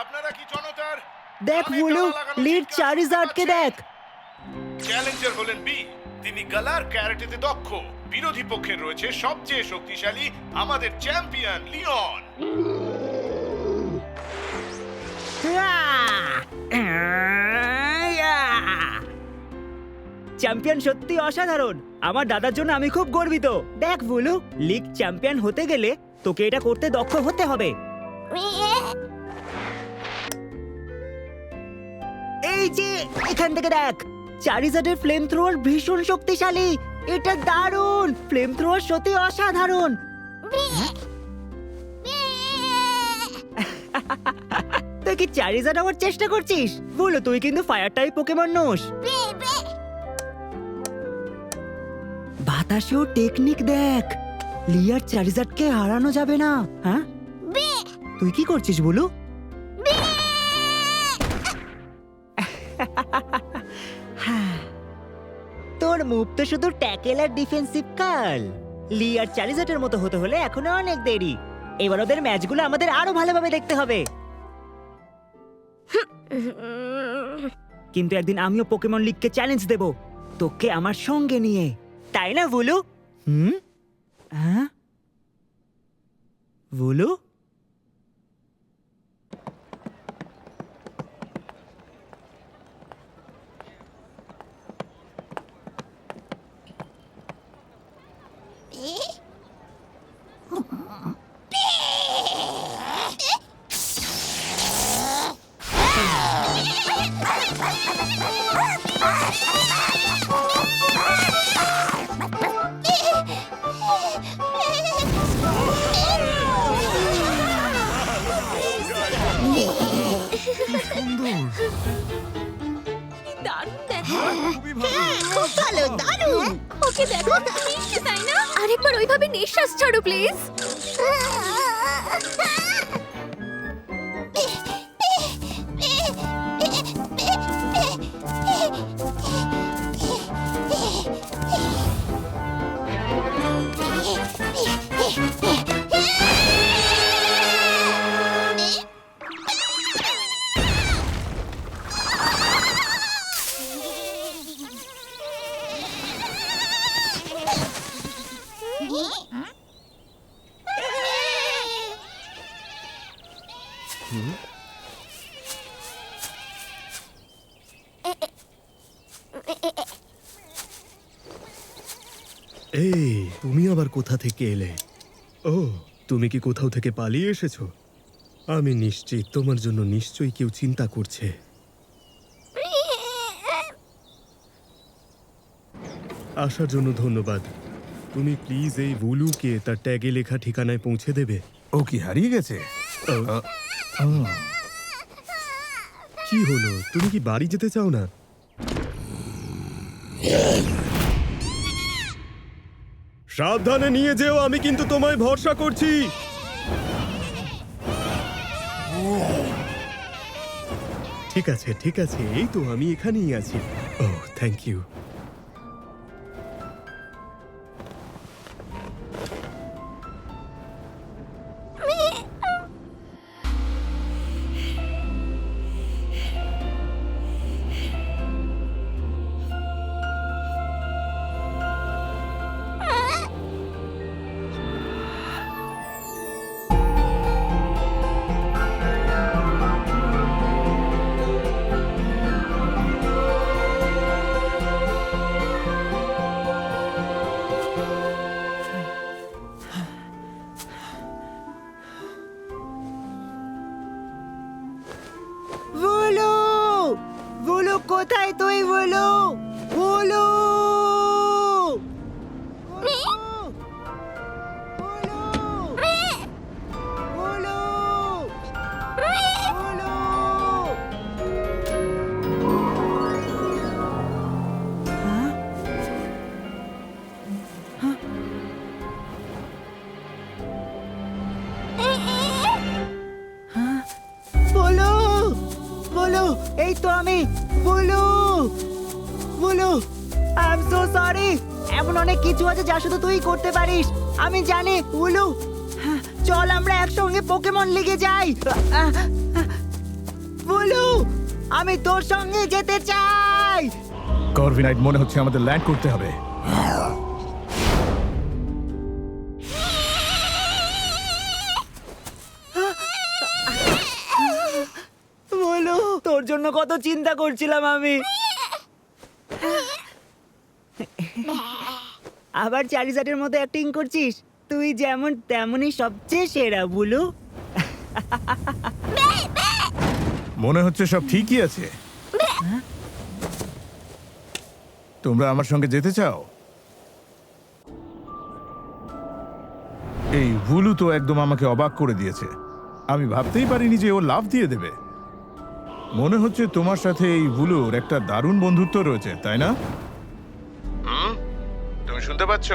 আপনারা কি জনতার দেখ বুলু, লিড চারিজার্ডকে দেখ। চ্যালেঞ্জার হলেন বি। তিনি গালার ক্যারেটেতে দক্ষ। বিরোধী পক্ষে রয়েছে সবচেয়ে শক্তিশালী আমাদের চ্যাম্পিয়ন লিওন। চ্যাম্পিয়ন সত্যি অসাধারণ। আমার দাদার জন্য আমি খুব গর্বিত। দেখ বুলু, লিগ চ্যাম্পিয়ন হতে গেলে তোকে এটা করতে দক্ষ হতে হবে। এই যে এখান থেকে দেখ, চারিজার্ডের ফ্লেম থ্রোয়ার ভীষণ শক্তিশালী। এটা দারুণ। ফ্লেম থ্রোয়ার সত্যি অসাধারণ। তুই কি চারিজার্ড হওয়ার চেষ্টা করছিস? বলো, তুই কিন্তু ফায়ার টাইপ পোকেমন নোস। বাতাসেও টেকনিক দেখ। লিয়ার চারিজার্ডকে হারানো যাবে না। হ্যাঁ, তুই কি করছিস বলু? তোর মুভ তো শুধু ট্যাকেল আর ডিফেন্সিভ কাল। লি আর চারিজার্ডের মতো হতে হলে এখনো অনেক দেরি। এবার ওদের ম্যাচগুলো আমাদের আরো ভালোভাবে দেখতে হবে। কিন্তু একদিন আমিও পোকেমন লিগকে চ্যালেঞ্জ দেব, তোকে আমার সঙ্গে নিয়ে, তাই না বুলু? হ্যাঁ বুলু, ওকে দেখো, মিষ্টি তাই না? আরেকবার ওইভাবে নিঃশ্বাস ছাড়ো প্লিজ। এই, তুমি আবার কোথা থেকে এলে? ও, তুমি কি কোথাও থেকে পালিয়ে এসেছো? আমি নিশ্চিত তোমার জন্য নিশ্চয়ই কেউ চিন্তা করছে। আসার জন্য ধন্যবাদ। তুমি প্লিজ এই বুলুকে তার ট্যাগে লেখা ঠিকানায় পৌঁছে দেবে। ও কি হারিয়ে গেছে? কি হলো, তুমি কি বাড়ি যেতে চাও না? সাবধানে নিয়ে যেও, আমি কিন্তু তোমায় ভরসা করছি। ঠিক আছে ঠিক আছে, এই তো আমি এখানেই আছি। ও থ্যাংক ইউ। বুলু, বুলু কোথায় তুই? বুলু, বুলু, বলো বলো, এই তো আমি। বলো বলো, আই এম সো সরি। এমন অনেক কিছু আছে যা শুধু তুই করতে পারিস, আমি জানি। বলো, চল আমরা একসঙ্গে পোকেমন লিগে যাই। বলু আমি তোর সঙ্গে যেতে চাই। কর্ভিনাইট, মনে হচ্ছে আমাদের ল্যান্ড করতে হবে। বলু তোর জন্য কত চিন্তা করছিলাম আমি। আবার চারিজাটের মতো অ্যাক্টিং করছিস। তুই যেমন তেমনই সবচেয়ে সেরা বুলু। মনে হচ্ছে সব ঠিকই আছে। তোমরা আমার সঙ্গে যেতে চাও? এই ভুলু তো একদম আমাকে অবাক করে দিয়েছে। আমি ভাবতেই পারিনি যে ও লাভ দিয়ে দেবে। মনে হচ্ছে তোমার সাথে এই ভুলুর একটা দারুণ বন্ধুত্ব রয়েছে, তাই না? তুমি শুনতে পাচ্ছ?